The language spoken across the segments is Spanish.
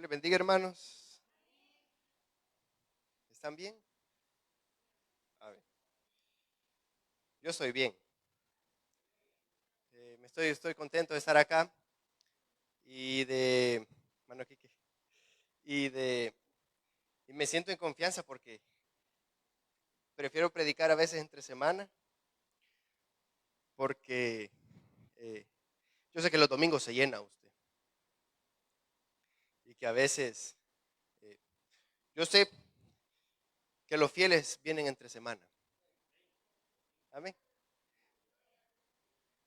les bendiga, hermanos. ¿Están bien? A ver, yo estoy bien. Estoy contento de estar acá y de, mano, Kike, y de, y me siento en confianza porque prefiero predicar a veces entre semana porque eh, yo sé que los domingos se llena usted y que a veces eh, yo sé que los fieles vienen entre semana. Amén.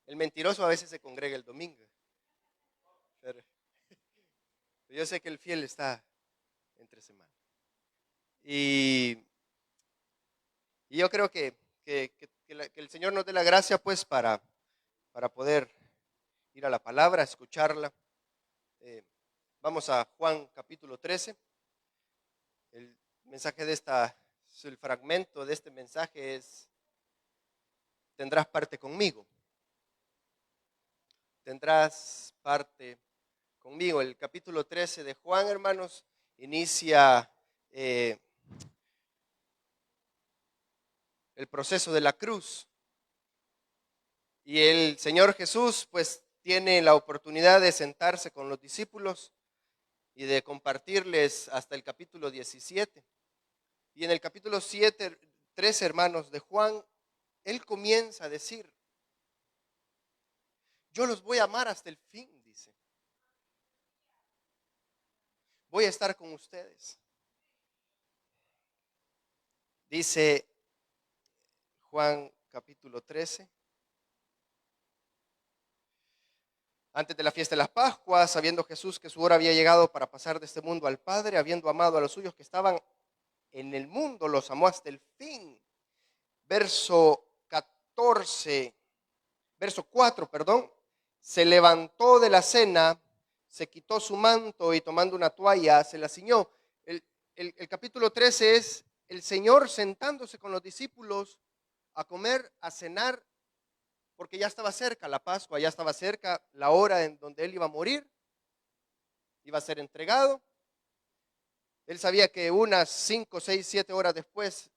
El mentiroso a veces se congrega el domingo, pero yo sé que el fiel está entre semana. Y yo creo que el Señor nos dé la gracia pues para poder ir a la palabra, escucharla. Eh, Vamos a Juan capítulo 13. El mensaje el fragmento de este mensaje es: tendrás parte conmigo. Tendrás parte conmigo. El capítulo 13 de Juan, hermanos, inicia el proceso de la cruz. Y el Señor Jesús pues tiene la oportunidad de sentarse con los discípulos y de compartirles hasta el capítulo 17. Y en el capítulo 7, 13, hermanos, de Juan, él comienza a decir: yo los voy a amar hasta el fin, dice. Voy a estar con ustedes. Dice Juan capítulo 13. Antes de la fiesta de las Pascuas, sabiendo Jesús que su hora había llegado para pasar de este mundo al Padre, habiendo amado a los suyos que estaban en el mundo, los amó hasta el fin. Verso 14, verso 4, perdón. Se levantó de la cena, se quitó su manto y tomando una toalla se la ciñó. El capítulo 13 es el Señor sentándose con los discípulos a comer, a cenar, porque ya estaba cerca la Pascua, ya estaba cerca la hora en donde Él iba a morir, iba a ser entregado. Él sabía que unas 5, 6, 7 horas después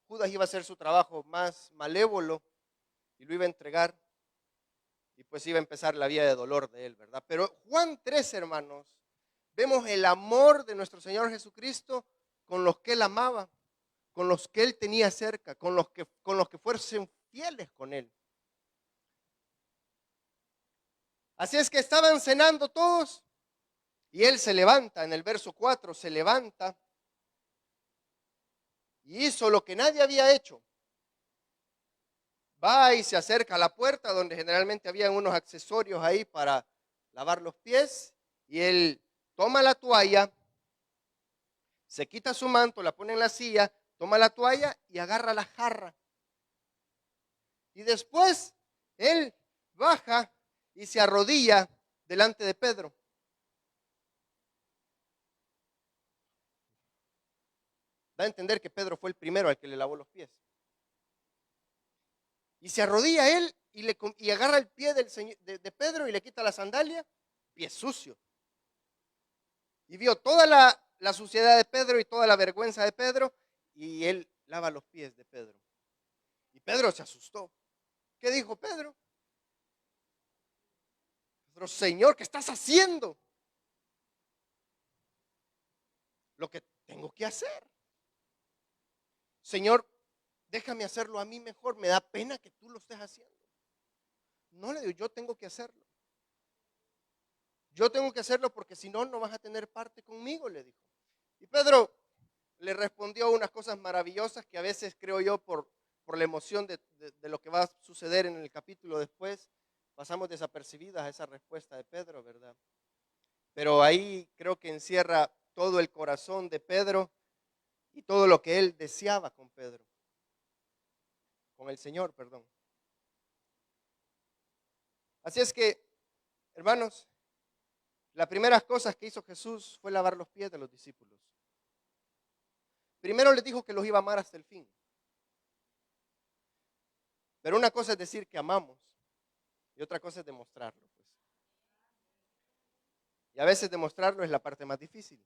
Judas iba a hacer su trabajo más malévolo y lo iba a entregar, y pues iba a empezar la vida de dolor de él, ¿verdad? Pero Juan 3, hermanos, vemos el amor de nuestro Señor Jesucristo con los que Él amaba, con los que Él tenía cerca, con los que fuesen fieles con Él. Así es que estaban cenando todos y Él se levanta, en el verso 4, se levanta y hizo lo que nadie había hecho. Va y se acerca a la puerta donde generalmente habían unos accesorios ahí para lavar los pies, y Él toma la toalla, se quita su manto, la pone en la silla, toma la toalla y agarra la jarra. Y después Él baja y se arrodilla delante de Pedro. Da a entender que Pedro fue el primero al que le lavó los pies. Y se arrodilla Él y agarra el pie de Pedro y le quita la sandalia, pie sucio. Y vio toda la suciedad de Pedro y toda la vergüenza de Pedro, y Él lava los pies de Pedro. Y Pedro se asustó. ¿Qué dijo Pedro? Pedro: Señor, ¿qué estás haciendo? Lo que tengo que hacer. Señor, déjame hacerlo a mí mejor. Me da pena que tú lo estés haciendo. No, le digo, yo tengo que hacerlo. Yo tengo que hacerlo porque si no, no vas a tener parte conmigo, le dijo. Y Pedro le respondió unas cosas maravillosas que a veces creo yo por la emoción de lo que va a suceder en el capítulo después, pasamos desapercibidas a esa respuesta de Pedro, ¿verdad? Pero ahí creo que encierra todo el corazón de Pedro y todo lo que él deseaba con Pedro, con el Señor, perdón. Así es que, hermanos, las primeras cosas que hizo Jesús fue lavar los pies de los discípulos. Primero les dijo que los iba a amar hasta el fin. Pero una cosa es decir que amamos y otra cosa es demostrarlo, pues. Y a veces demostrarlo es la parte más difícil.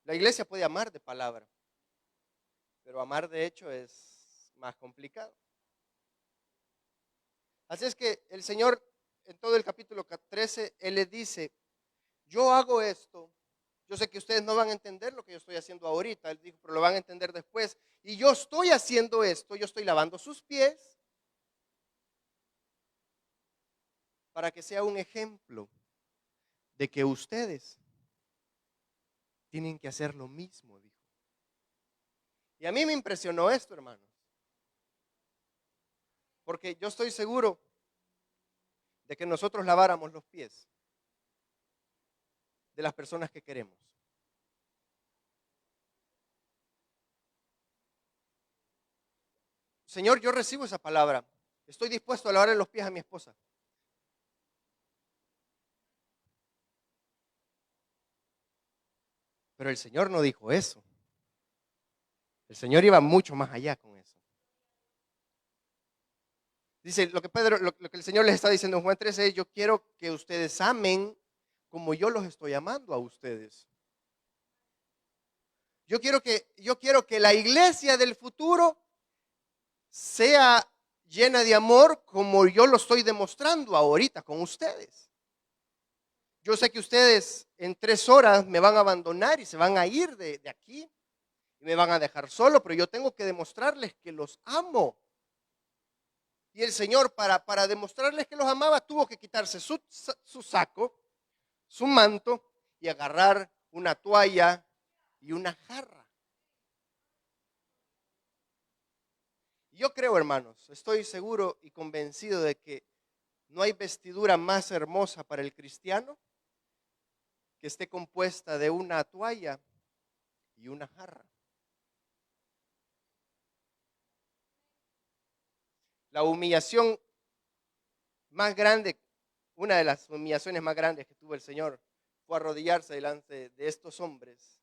La iglesia puede amar de palabra, pero amar de hecho es más complicado. Así es que el Señor en todo el capítulo 13, Él les dice, yo hago esto, yo sé que ustedes no van a entender lo que yo estoy haciendo ahorita, Él dijo, pero lo van a entender después. Y yo estoy haciendo esto, yo estoy lavando sus pies para que sea un ejemplo de que ustedes tienen que hacer lo mismo, dijo. Y a mí me impresionó esto, hermanos, porque yo estoy seguro de que nosotros laváramos los pies de las personas que queremos. Señor, yo recibo esa palabra. Estoy dispuesto a lavarle los pies a mi esposa. Pero el Señor no dijo eso. El Señor iba mucho más allá con eso. Dice, lo que el Señor les está diciendo en Juan 13 es, yo quiero que ustedes amen como yo los estoy amando a ustedes. Yo quiero que la iglesia del futuro sea llena de amor como yo lo estoy demostrando ahorita con ustedes. Yo sé que ustedes en 3 horas me van a abandonar y se van a ir de aquí y me van a dejar solo, pero yo tengo que demostrarles que los amo. Y el Señor, para demostrarles que los amaba, tuvo que quitarse su saco, su manto y agarrar una toalla y una jarra. Y yo creo, hermanos, estoy seguro y convencido de que no hay vestidura más hermosa para el cristiano que esté compuesta de una toalla y una jarra. La humillación más grande, una de las humillaciones más grandes que tuvo el Señor fue arrodillarse delante de estos hombres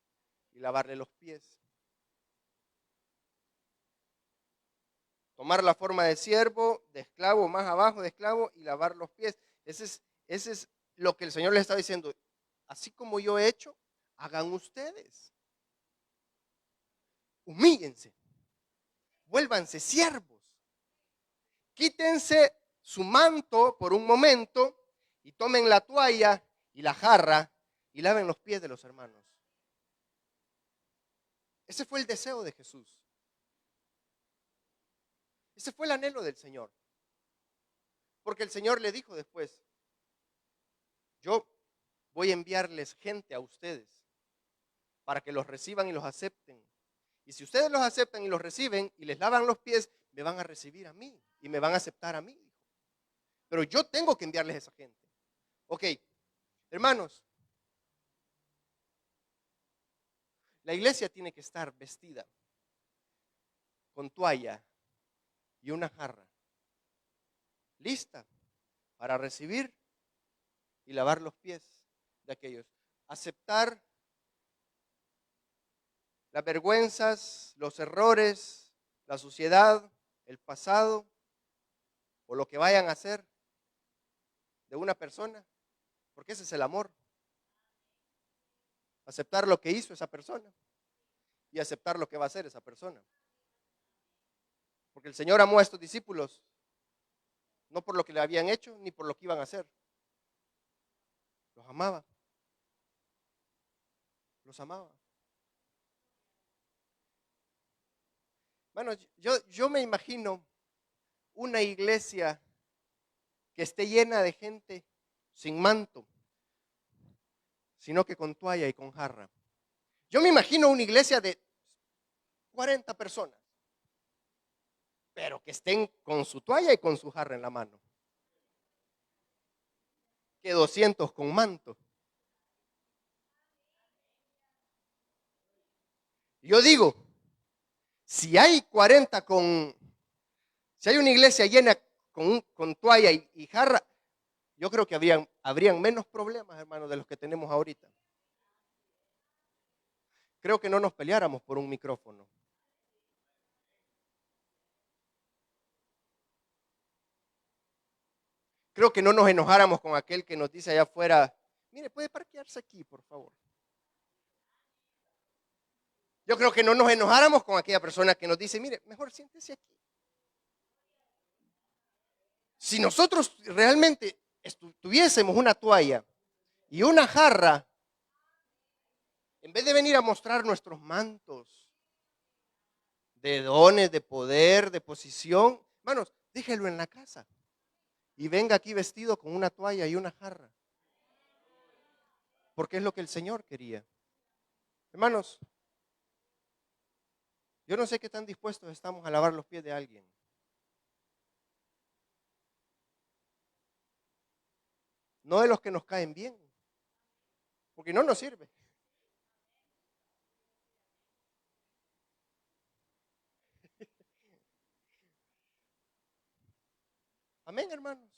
y lavarle los pies. Tomar la forma de siervo, de esclavo, más abajo de esclavo y lavar los pies. Ese es lo que el Señor les está diciendo. Así como yo he hecho, hagan ustedes. Humíllense. Vuélvanse siervos. Quítense su manto por un momento y tomen la toalla y la jarra y laven los pies de los hermanos. Ese fue el deseo de Jesús. Ese fue el anhelo del Señor. Porque el Señor le dijo después, yo voy a enviarles gente a ustedes para que los reciban y los acepten. Y si ustedes los aceptan y los reciben y les lavan los pies, me van a recibir a mí y me van a aceptar a mí. Pero yo tengo que enviarles a esa gente. Ok, hermanos, la iglesia tiene que estar vestida con toalla y una jarra, lista para recibir y lavar los pies de aquellos. Aceptar las vergüenzas, los errores, la suciedad, el pasado o lo que vayan a hacer de una persona, porque ese es el amor. Aceptar lo que hizo esa persona y aceptar lo que va a hacer esa persona. Porque el Señor amó a estos discípulos no por lo que le habían hecho ni por lo que iban a hacer. Los amaba. Los amaba. Bueno, yo me imagino una iglesia que esté llena de gente sin manto, sino que con toalla y con jarra. Yo me imagino una iglesia de 40 personas, pero que estén con su toalla y con su jarra en la mano. Que 200 con manto. Yo digo, si hay 40 si hay una iglesia llena con toalla y jarra, yo creo que habrían menos problemas, hermanos, de los que tenemos ahorita. Creo que no nos peleáramos por un micrófono. Creo que no nos enojáramos con aquel que nos dice allá afuera, mire, puede parquearse aquí, por favor. Yo creo que no nos enojáramos con aquella persona que nos dice, mire, mejor siéntese aquí. Si nosotros realmente tuviésemos una toalla y una jarra, en vez de venir a mostrar nuestros mantos de dones, de poder, de posición, hermanos, déjelo en la casa y venga aquí vestido con una toalla y una jarra, porque es lo que el Señor quería. Hermanos, yo no sé qué tan dispuestos estamos a lavar los pies de alguien. No de los que nos caen bien, porque no nos sirve. Amén, hermanos.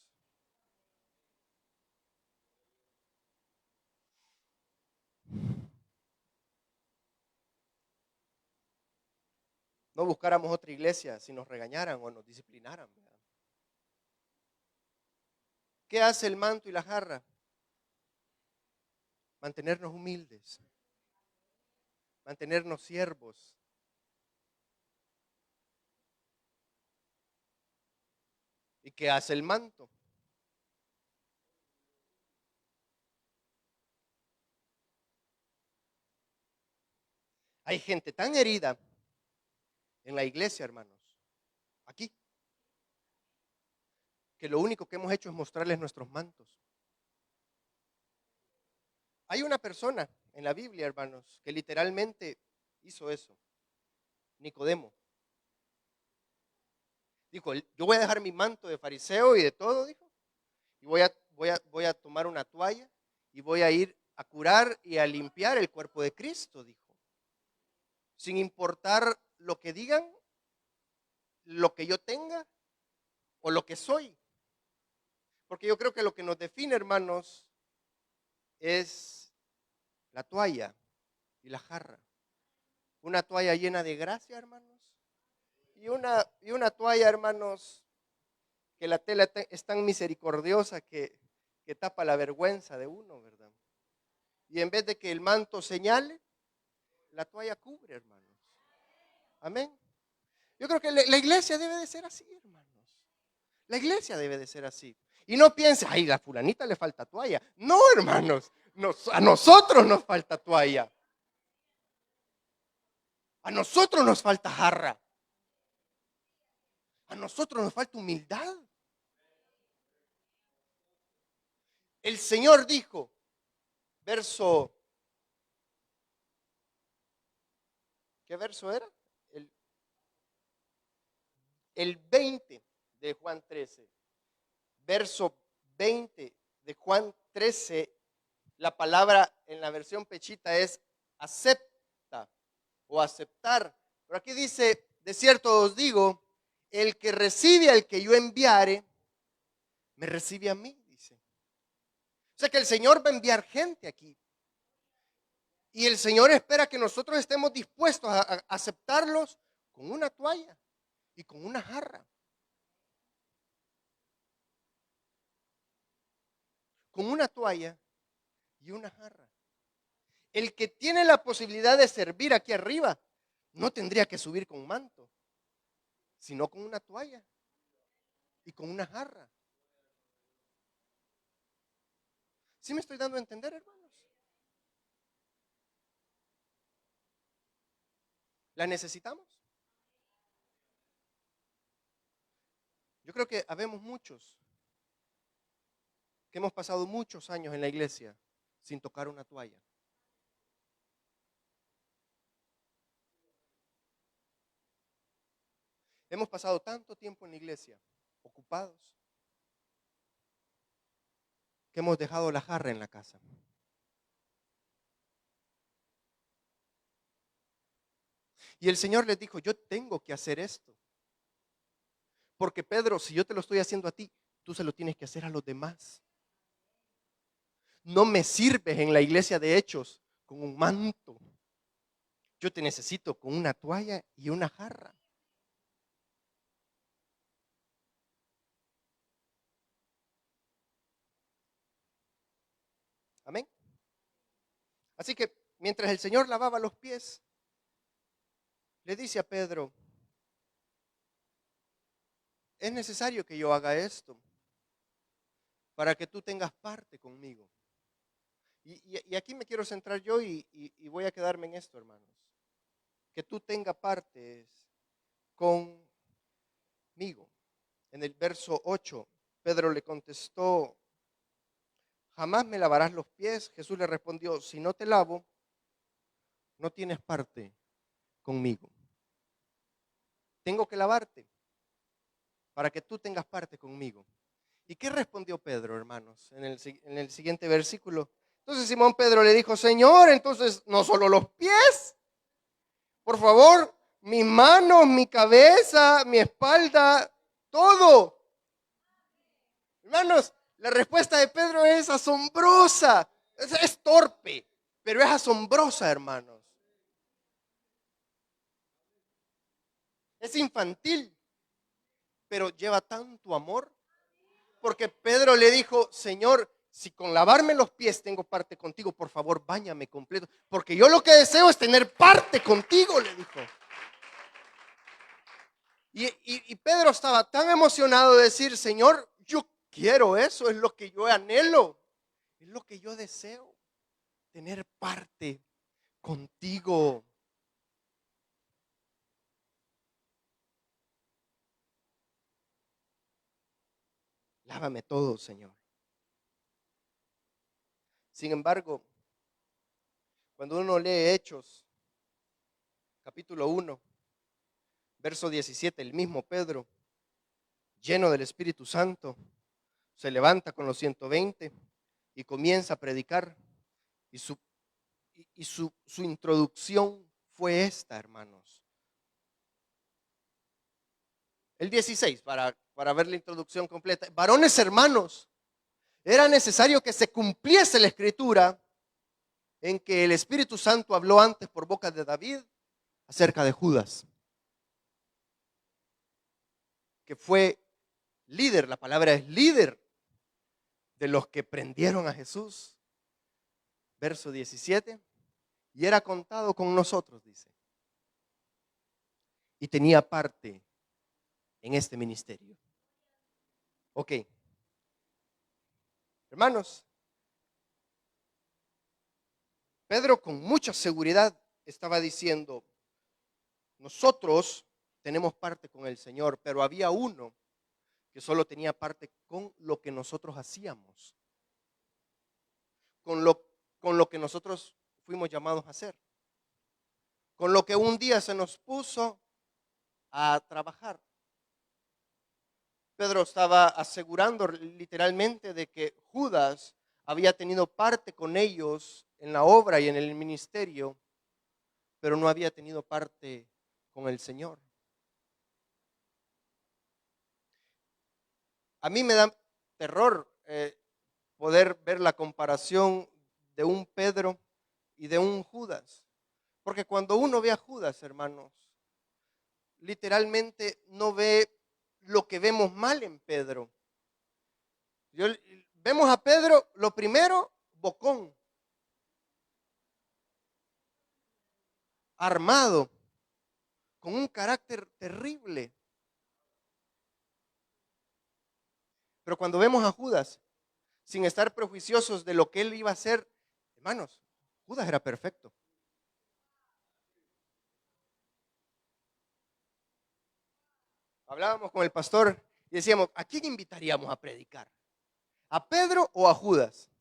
No buscáramos otra iglesia si nos regañaran o nos disciplinaran, ¿verdad? ¿Qué hace el manto y la jarra? Mantenernos humildes, mantenernos siervos. ¿Y qué hace el manto? Hay gente tan herida en la iglesia, hermanos, aquí, que lo único que hemos hecho es mostrarles nuestros mantos. Hay una persona en la Biblia, hermanos, que literalmente hizo eso. Nicodemo. Dijo, yo voy a dejar mi manto de fariseo y de todo, dijo, y voy a tomar una toalla y voy a ir a curar y a limpiar el cuerpo de Cristo, dijo. Sin importar lo que digan, lo que yo tenga o lo que soy. Porque yo creo que lo que nos define, hermanos, es la toalla y la jarra. Una toalla llena de gracia, hermanos. Y una toalla, hermanos, que la tela es tan misericordiosa que tapa la vergüenza de uno, ¿verdad? Y en vez de que el manto señale, la toalla cubre, hermanos. Amén. Yo creo que la iglesia debe de ser así, hermanos. La iglesia debe de ser así. Y no piense, ay, a fulanita le falta toalla. No, hermanos, a nosotros nos falta toalla. A nosotros nos falta jarra. A nosotros nos falta humildad. El Señor dijo, verso, ¿qué verso era? El 20 de Juan 13. Verso 20 de Juan 13, la palabra en la versión pechita es acepta o aceptar. Pero aquí dice, de cierto os digo, el que recibe al que yo enviare, me recibe a mí, dice. O sea que el Señor va a enviar gente aquí. Y el Señor espera que nosotros estemos dispuestos a aceptarlos con una toalla y con una jarra. Con una toalla y una jarra. El que tiene la posibilidad de servir aquí arriba no tendría que subir con manto, sino con una toalla y con una jarra. ¿Sí me estoy dando a entender, hermanos? ¿La necesitamos? Yo creo que habemos muchos que hemos pasado muchos años en la iglesia sin tocar una toalla. Hemos pasado tanto tiempo en la iglesia, ocupados, que hemos dejado la jarra en la casa. Y el Señor les dijo, yo tengo que hacer esto. Porque Pedro, si yo te lo estoy haciendo a ti, tú se lo tienes que hacer a los demás. No me sirves en la iglesia de Hechos con un manto. Yo te necesito con una toalla y una jarra. Así que mientras el Señor lavaba los pies, le dice a Pedro, es necesario que yo haga esto para que tú tengas parte conmigo. Y aquí me quiero centrar yo y voy a quedarme en esto, hermanos. Que tú tengas partes conmigo. En el verso 8, Pedro le contestó, jamás me lavarás los pies. Jesús le respondió, si no te lavo, no tienes parte conmigo. Tengo que lavarte para que tú tengas parte conmigo. ¿Y qué respondió Pedro, hermanos? En el siguiente versículo. Entonces Simón Pedro le dijo, Señor, entonces no solo los pies, por favor, mis manos, mi cabeza, mi espalda, todo. Hermanos, la respuesta de Pedro es asombrosa. Es torpe, pero es asombrosa, hermanos. Es infantil, pero lleva tanto amor. Porque Pedro le dijo, Señor, si con lavarme los pies tengo parte contigo, por favor, báñame completo. Porque yo lo que deseo es tener parte contigo, le dijo. Y Pedro estaba tan emocionado de decir, Señor, yo quiero eso, es lo que yo anhelo, es lo que yo deseo, tener parte contigo. Lávame todo, Señor. Sin embargo, cuando uno lee Hechos, capítulo 1, verso 17, el mismo Pedro, lleno del Espíritu Santo, se levanta con los 120 y comienza a predicar. Y su introducción fue esta, hermanos. El 16, para ver la introducción completa. Varones hermanos, era necesario que se cumpliese la escritura en que el Espíritu Santo habló antes por boca de David acerca de Judas, que fue líder, la palabra es líder, de los que prendieron a Jesús. Verso 17, y era contado con nosotros, dice, y tenía parte en este ministerio. Ok, hermanos, Pedro con mucha seguridad estaba diciendo, nosotros tenemos parte con el Señor, pero había uno que solo tenía parte con lo que nosotros hacíamos, con lo, con lo que nosotros fuimos llamados a hacer, con lo que un día se nos puso a trabajar. Pedro estaba asegurando literalmente de que Judas había tenido parte con ellos en la obra y en el ministerio, pero no había tenido parte con el Señor. A mí me da terror poder ver la comparación de un Pedro y de un Judas. Porque cuando uno ve a Judas, hermanos, literalmente no ve lo que vemos mal en Pedro. Vemos a Pedro, lo primero, bocón, armado, con un carácter terrible. Pero cuando vemos a Judas, sin estar prejuiciosos de lo que él iba a hacer, hermanos, Judas era perfecto. Hablábamos con el pastor y decíamos, ¿a quién invitaríamos a predicar? ¿A Pedro o a Judas?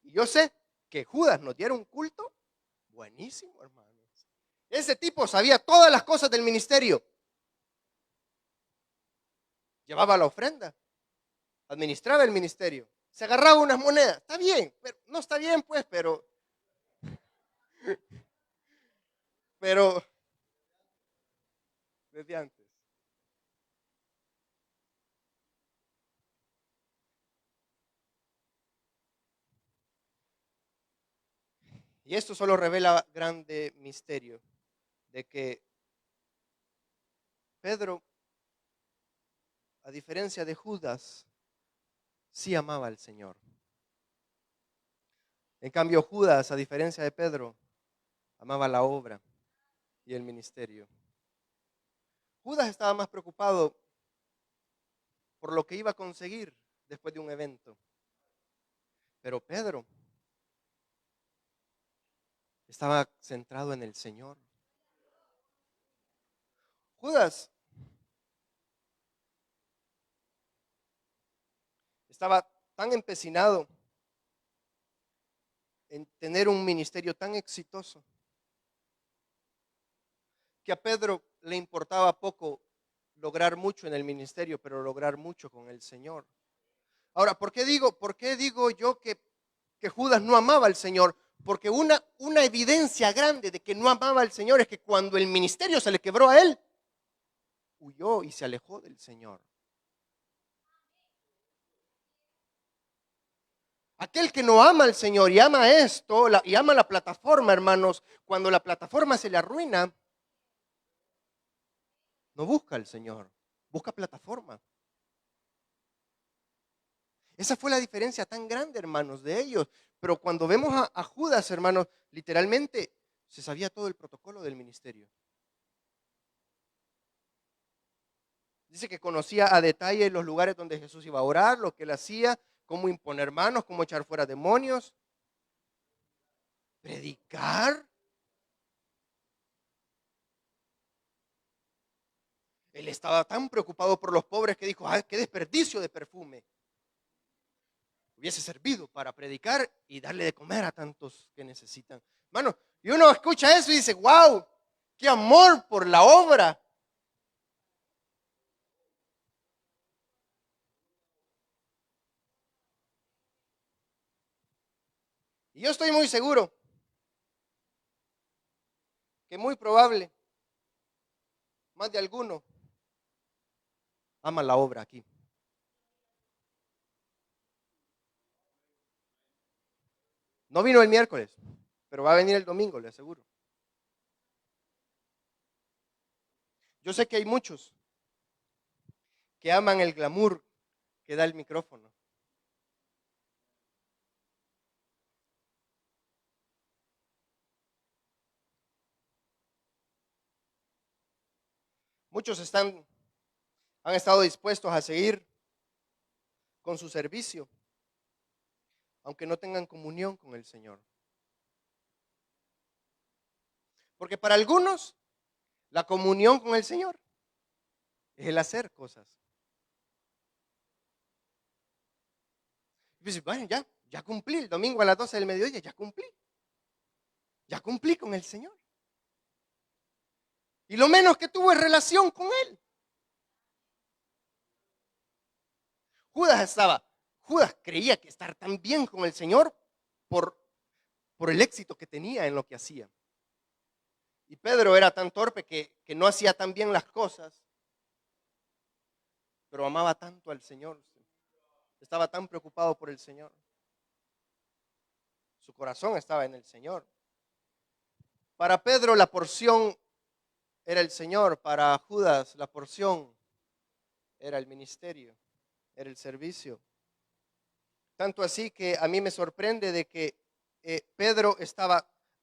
Y yo sé que Judas nos diera un culto buenísimo, hermanos. Ese tipo sabía todas las cosas del ministerio. Llevaba la ofrenda, administraba el ministerio, se agarraba unas monedas. Está bien, pero no está bien, pues, pero desde antes. Y esto solo revela grande misterio de que Pedro, a diferencia de Judas, sí amaba al Señor. En cambio, Judas, a diferencia de Pedro, amaba la obra y el ministerio. Judas estaba más preocupado por lo que iba a conseguir después de un evento. Pero Pedro estaba centrado en el Señor. Judas estaba tan empecinado en tener un ministerio tan exitoso que a Pedro le importaba poco lograr mucho en el ministerio, pero lograr mucho con el Señor. Ahora, por qué digo yo que Judas no amaba al Señor? Porque una evidencia grande de que no amaba al Señor es que cuando el ministerio se le quebró a él, huyó y se alejó del Señor. Aquel que no ama al Señor y ama esto, y ama la plataforma, hermanos, cuando la plataforma se le arruina, no busca al Señor, busca plataforma. Esa fue la diferencia tan grande, hermanos, de ellos. Pero cuando vemos a Judas, hermanos, literalmente se sabía todo el protocolo del ministerio. Dice que conocía a detalle los lugares donde Jesús iba a orar, lo que él hacía, cómo imponer manos, cómo echar fuera demonios, predicar. Él estaba tan preocupado por los pobres que dijo, ¡ay, qué desperdicio de perfume! Hubiese servido para predicar y darle de comer a tantos que necesitan. Hermano, y uno escucha eso y dice, wow, qué amor por la obra. Y yo estoy muy seguro que muy probable, más de alguno, ama la obra aquí. No vino el miércoles, pero va a venir el domingo, le aseguro. Yo sé que hay muchos que aman el glamour que da el micrófono. Muchos han estado dispuestos a seguir con su servicio, aunque no tengan comunión con el Señor. Porque para algunos, la comunión con el Señor es el hacer cosas. Y dices, bueno, ya cumplí el domingo a las 12 del mediodía, ya cumplí con el Señor. Y lo menos que tuvo es relación con Él. Judas creía que estar tan bien con el Señor por, por el éxito que tenía en lo que hacía. Y Pedro era tan torpe que no hacía tan bien las cosas, pero amaba tanto al Señor. Estaba tan preocupado por el Señor. Su corazón estaba en el Señor. Para Pedro la porción era el Señor, para Judas la porción era el ministerio, era el servicio. Tanto así que a mí me sorprende de que Pedro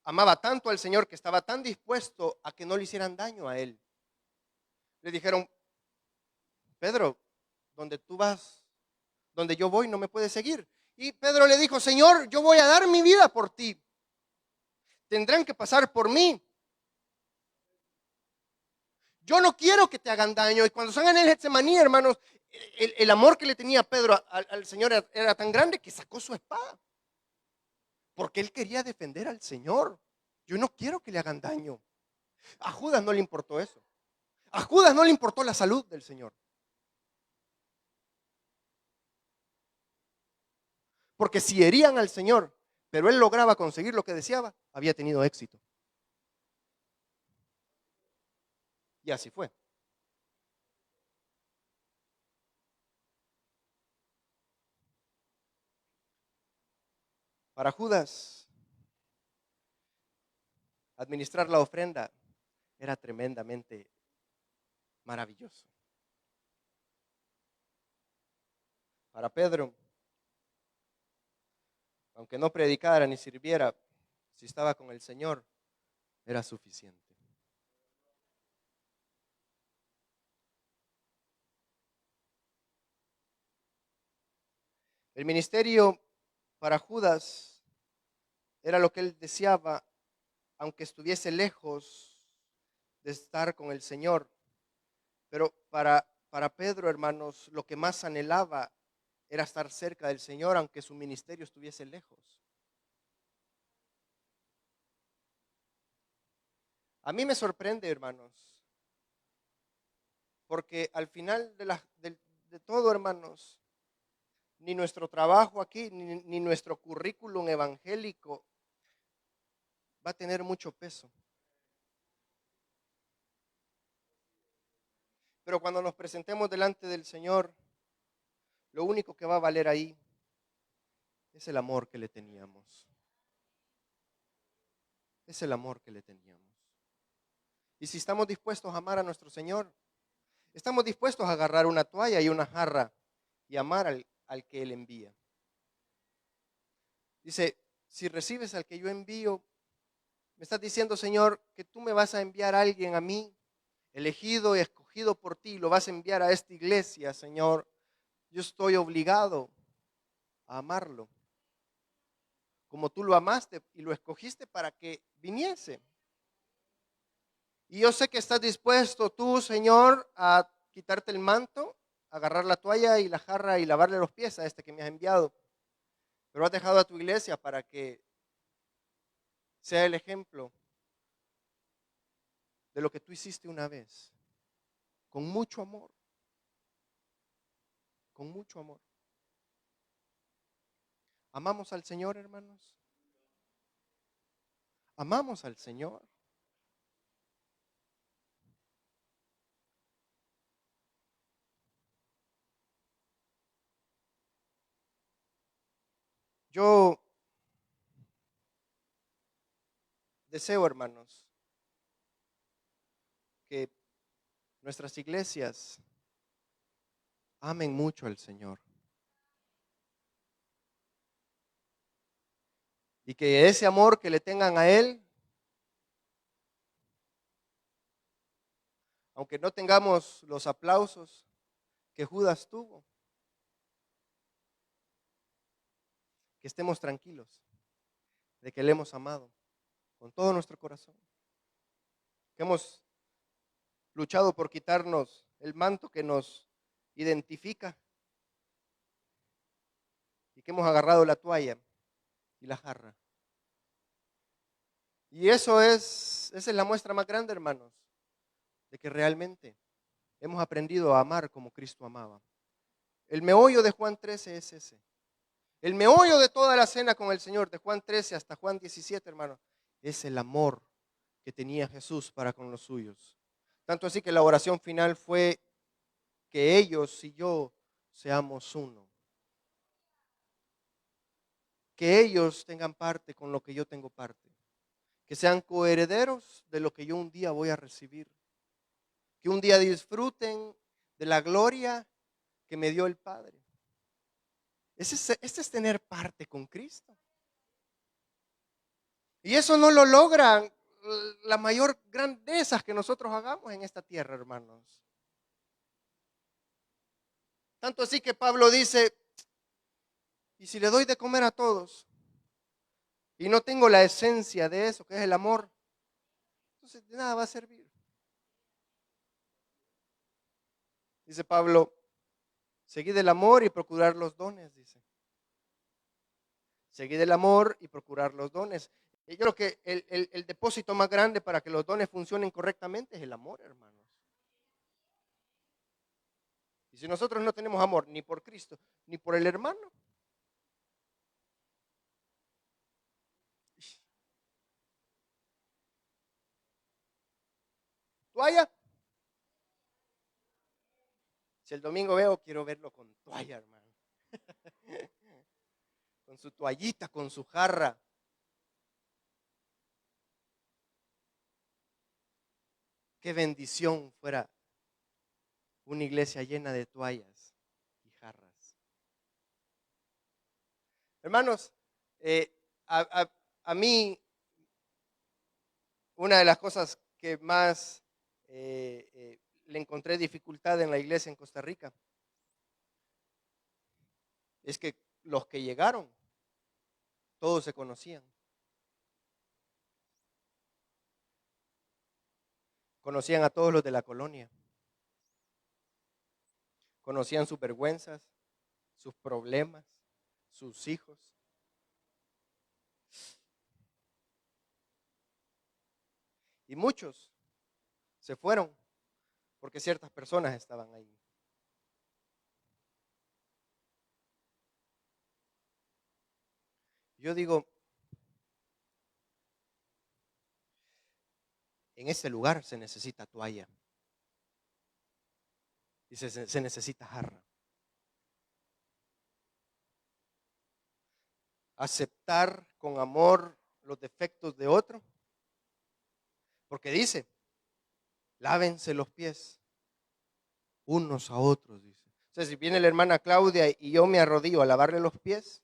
amaba tanto al Señor que estaba tan dispuesto a que no le hicieran daño a él. Le dijeron, Pedro, donde tú vas, donde yo voy, no me puedes seguir. Y Pedro le dijo, Señor, yo voy a dar mi vida por ti. Tendrán que pasar por mí. Yo no quiero que te hagan daño. Y cuando están en el Getsemaní, hermanos, el amor que le tenía Pedro al Señor era tan grande que sacó su espada. Porque él quería defender al Señor. Yo no quiero que le hagan daño. A Judas no le importó eso. A Judas no le importó la salud del Señor. Porque si herían al Señor, pero él lograba conseguir lo que deseaba, había tenido éxito. Y así fue. Para Judas, administrar la ofrenda era tremendamente maravilloso. Para Pedro, Aunque no predicara ni sirviera, si estaba con el Señor, era suficiente. El ministerio para Judas era lo que él deseaba, aunque estuviese lejos de estar con el Señor. Pero para Pedro, hermanos, lo que más anhelaba era estar cerca del Señor, aunque su ministerio estuviese lejos. A mí me sorprende, hermanos, porque al final de todo, hermanos, ni nuestro trabajo aquí, ni nuestro currículum evangélico va a tener mucho peso. Pero cuando nos presentemos delante del Señor, lo único que va a valer ahí es el amor que le teníamos. Es el amor que le teníamos. Y si estamos dispuestos a amar a nuestro Señor, estamos dispuestos a agarrar una toalla y una jarra y amar al que Él envía. Dice, si recibes al que yo envío, me estás diciendo, Señor, que tú me vas a enviar a alguien a mí, elegido y escogido por ti, lo vas a enviar a esta iglesia, Señor. Yo estoy obligado a amarlo, como tú lo amaste y lo escogiste para que viniese. Y yo sé que estás dispuesto tú, Señor, a quitarte el manto, agarrar la toalla y la jarra y lavarle los pies a este que me has enviado. Pero has dejado a tu iglesia para que sea el ejemplo de lo que tú hiciste una vez, con mucho amor, con mucho amor. ¿Amamos al Señor, hermanos? ¿Amamos al Señor? Yo deseo, hermanos, que nuestras iglesias amen mucho al Señor. Y que ese amor que le tengan a Él, aunque no tengamos los aplausos que Judas tuvo, que estemos tranquilos de que le hemos amado con todo nuestro corazón, que hemos luchado por quitarnos el manto que nos identifica y que hemos agarrado la toalla y la jarra. Y esa es la muestra más grande, hermanos, de que realmente hemos aprendido a amar como Cristo amaba. El meollo de Juan 13 es ese. El meollo de toda la cena con el Señor, de Juan 13 hasta Juan 17, hermanos, es el amor que tenía Jesús para con los suyos. Tanto así que la oración final fue que ellos y yo seamos uno. Que ellos tengan parte con lo que yo tengo parte. Que sean coherederos de lo que yo un día voy a recibir. Que un día disfruten de la gloria que me dio el Padre. Este es tener parte con Cristo. Y eso no lo logran la mayor grandezas que nosotros hagamos en esta tierra, hermanos. Tanto así que Pablo dice, y si le doy de comer a todos y no tengo la esencia de eso, que es el amor, entonces de nada va a servir. Dice Pablo, seguid el amor y procurar los dones, dice. Seguid el amor y procurar los dones. Y yo creo que el depósito más grande para que los dones funcionen correctamente es el amor, hermanos. Y si nosotros no tenemos amor ni por Cristo, ni por el hermano, toalla. Si el domingo veo, quiero verlo con toalla, hermano. Con su toallita, con su jarra. Qué bendición fuera una iglesia llena de toallas y jarras. Hermanos, Eh, a, a- a mí, una de las cosas que más le encontré dificultad en la iglesia en Costa Rica es que los que llegaron, todos se conocían. Conocían a todos los de la colonia. Conocían sus vergüenzas, sus problemas, sus hijos. Y muchos se fueron porque ciertas personas estaban ahí. Yo digo, en ese lugar se necesita toalla y se necesita jarra. Aceptar con amor los defectos de otro, porque dice, lávense los pies unos a otros, dice. O sea, si viene la hermana Claudia y yo me arrodillo a lavarle los pies,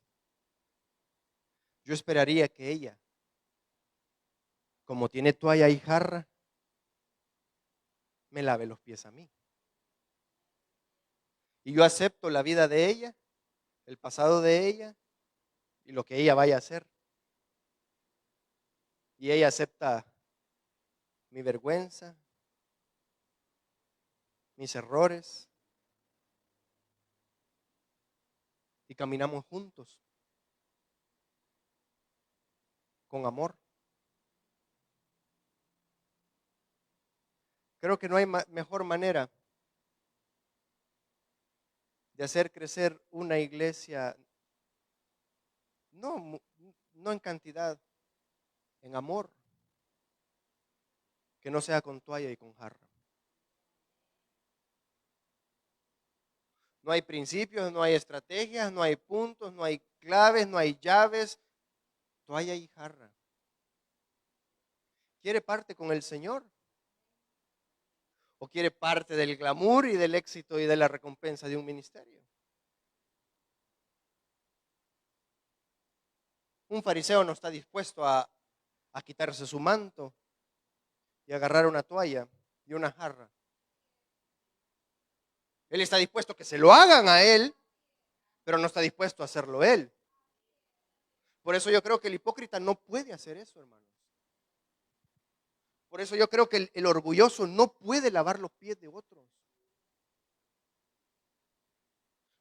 yo esperaría que ella, como tiene toalla y jarra, me lave los pies a mí. Y yo acepto la vida de ella, el pasado de ella y lo que ella vaya a hacer. Y ella acepta mi vergüenza, mis errores, y caminamos juntos con amor. Creo que no hay mejor manera de hacer crecer una iglesia, no, no en cantidad, en amor, que no sea con toalla y con jarra. No hay principios, no hay estrategias, no hay puntos, no hay claves, no hay llaves, toalla y jarra. ¿Quiere parte con el Señor? ¿O quiere parte del glamour y del éxito y de la recompensa de un ministerio? Un fariseo no está dispuesto a quitarse su manto y agarrar una toalla y una jarra. Él está dispuesto a que se lo hagan a él, pero no está dispuesto a hacerlo él. Por eso yo creo que el hipócrita no puede hacer eso, hermanos. Por eso yo creo que el orgulloso no puede lavar los pies de otros.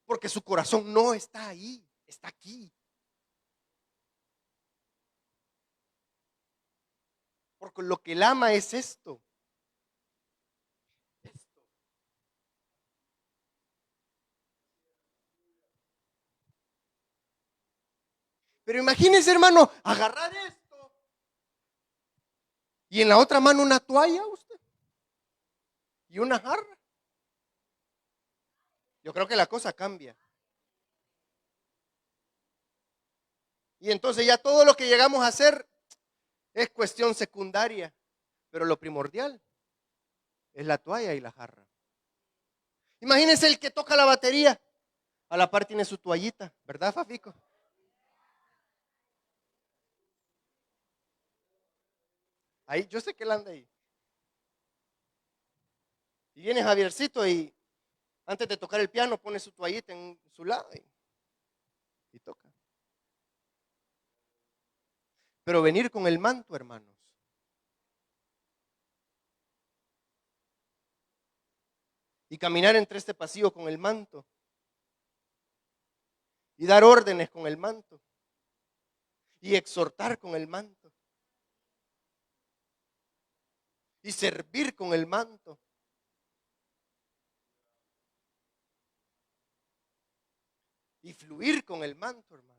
Porque su corazón no está ahí, está aquí. Porque lo que él ama es esto. Pero imagínense, hermano, agarrar esto y en la otra mano una toalla usted y una jarra. Yo creo que la cosa cambia. Y entonces ya todo lo que llegamos a hacer es cuestión secundaria, pero lo primordial es la toalla y la jarra. Imagínense el que toca la batería, a la par tiene su toallita, ¿verdad, Fafico? Ahí, yo sé que él anda ahí. Y viene Javiercito y antes de tocar el piano pone su toallita en su lado y toca. Pero venir con el manto, hermanos, y caminar entre este pasillo con el manto y dar órdenes con el manto y exhortar con el manto y servir con el manto y fluir con el manto, hermanos.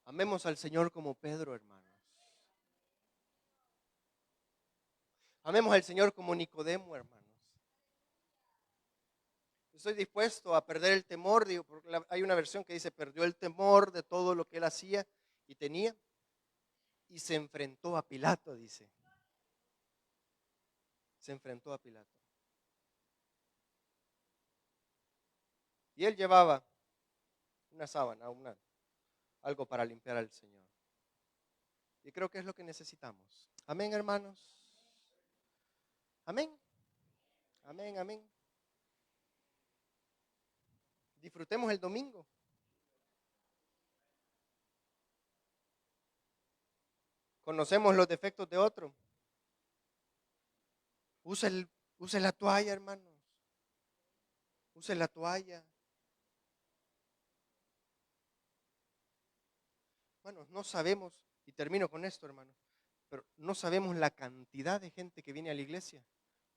Amemos al Señor como Pedro, hermanos. Amemos al Señor como Nicodemo, hermanos. Estoy dispuesto a perder el temor, digo, porque hay una versión que dice perdió el temor de todo lo que él hacía y tenía. y se enfrentó a Pilato, dice. Se enfrentó a Pilato. Y él llevaba una sábana, algo para limpiar al Señor. Y creo que es lo que necesitamos. Amén, hermanos. Amén. Amén, amén. Disfrutemos el domingo. Conocemos los defectos de otro. Use la toalla, hermanos. Use la toalla. Hermanos, no sabemos, y termino con esto, hermanos, pero no sabemos la cantidad de gente que viene a la iglesia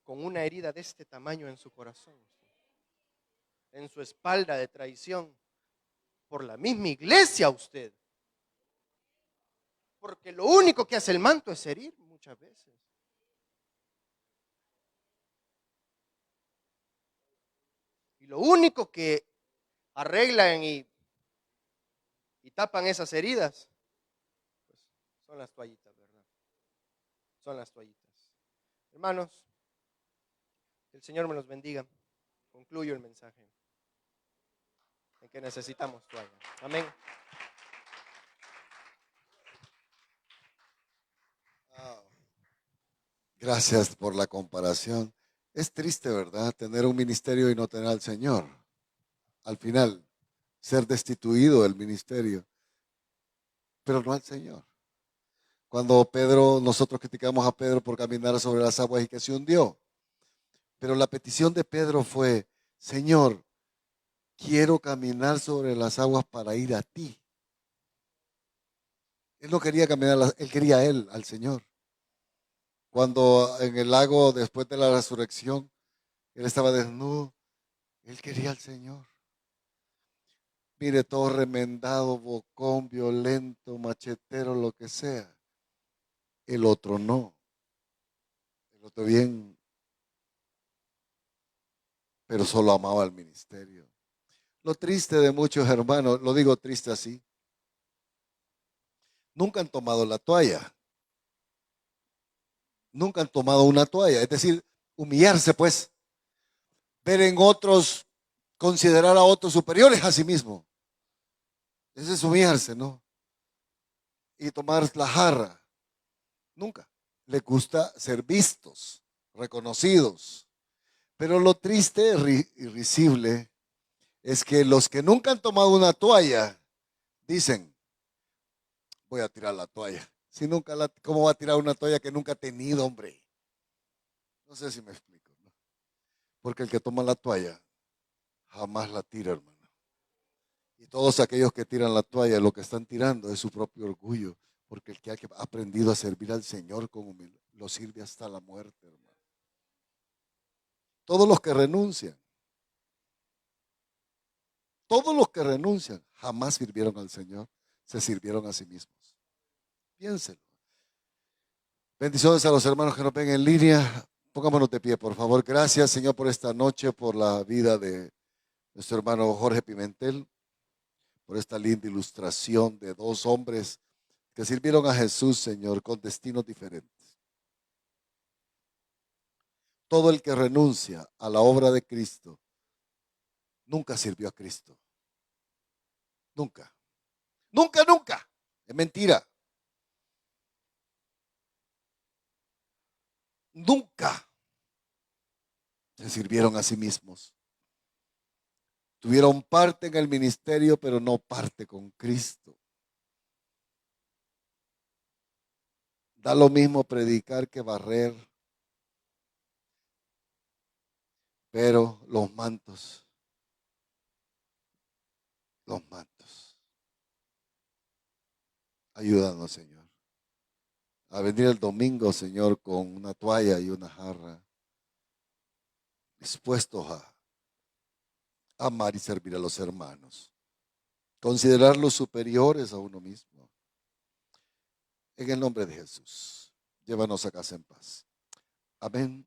con una herida de este tamaño en su corazón, en su espalda de traición, por la misma iglesia usted. Porque lo único que hace el manto es herir muchas veces. Y lo único que arreglan y tapan esas heridas, pues, son las toallitas, ¿verdad? Son las toallitas. Hermanos, que el Señor me los bendiga. Concluyo el mensaje en que necesitamos toalla. Amén. Gracias por la comparación. Es triste, ¿verdad? Tener un ministerio y no tener al Señor. Al final, ser destituido del ministerio, pero no al Señor. Cuando nosotros criticamos a Pedro por caminar sobre las aguas y que se hundió. Pero la petición de Pedro fue, Señor, quiero caminar sobre las aguas para ir a ti. Él no quería caminar, él quería a él, al Señor. Cuando en el lago, después de la resurrección, él estaba desnudo, él quería al Señor. Mire, todo remendado, bocón, violento, machetero, lo que sea. El otro no. El otro bien, pero solo amaba al ministerio. Lo triste de muchos hermanos, lo digo triste así, nunca han tomado la toalla. Nunca han tomado una toalla. Es decir, humillarse pues. Ver en otros, considerar a otros superiores a sí mismo. Ese es humillarse, ¿no? Y tomar la jarra. Nunca. Les gusta ser vistos, reconocidos. Pero lo triste y risible es que los que nunca han tomado una toalla dicen, voy a tirar la toalla. Si nunca ¿cómo va a tirar una toalla que nunca ha tenido, hombre? No sé si me explico, ¿no? Porque el que toma la toalla jamás la tira, hermano. Y todos aquellos que tiran la toalla, lo que están tirando es su propio orgullo, porque el que ha aprendido a servir al Señor con humildad, lo sirve hasta la muerte, hermano. Todos los que renuncian, jamás sirvieron al Señor, se sirvieron a sí mismos. Piénselo. Bendiciones a los hermanos que nos ven en línea. Pongámonos de pie, por favor. Gracias, Señor, por esta noche, por la vida de nuestro hermano Jorge Pimentel, por esta linda ilustración de dos hombres que sirvieron a Jesús, Señor, con destinos diferentes. Todo el que renuncia a la obra de Cristo nunca sirvió a Cristo. Nunca. Nunca, nunca. Es mentira. Nunca se sirvieron a sí mismos. Tuvieron parte en el ministerio, pero no parte con Cristo. Da lo mismo predicar que barrer. Pero los mantos. Ayúdanos, Señor, a venir el domingo, Señor, con una toalla y una jarra, dispuestos a amar y servir a los hermanos, considerarlos superiores a uno mismo. En el nombre de Jesús, llévanos a casa en paz. Amén.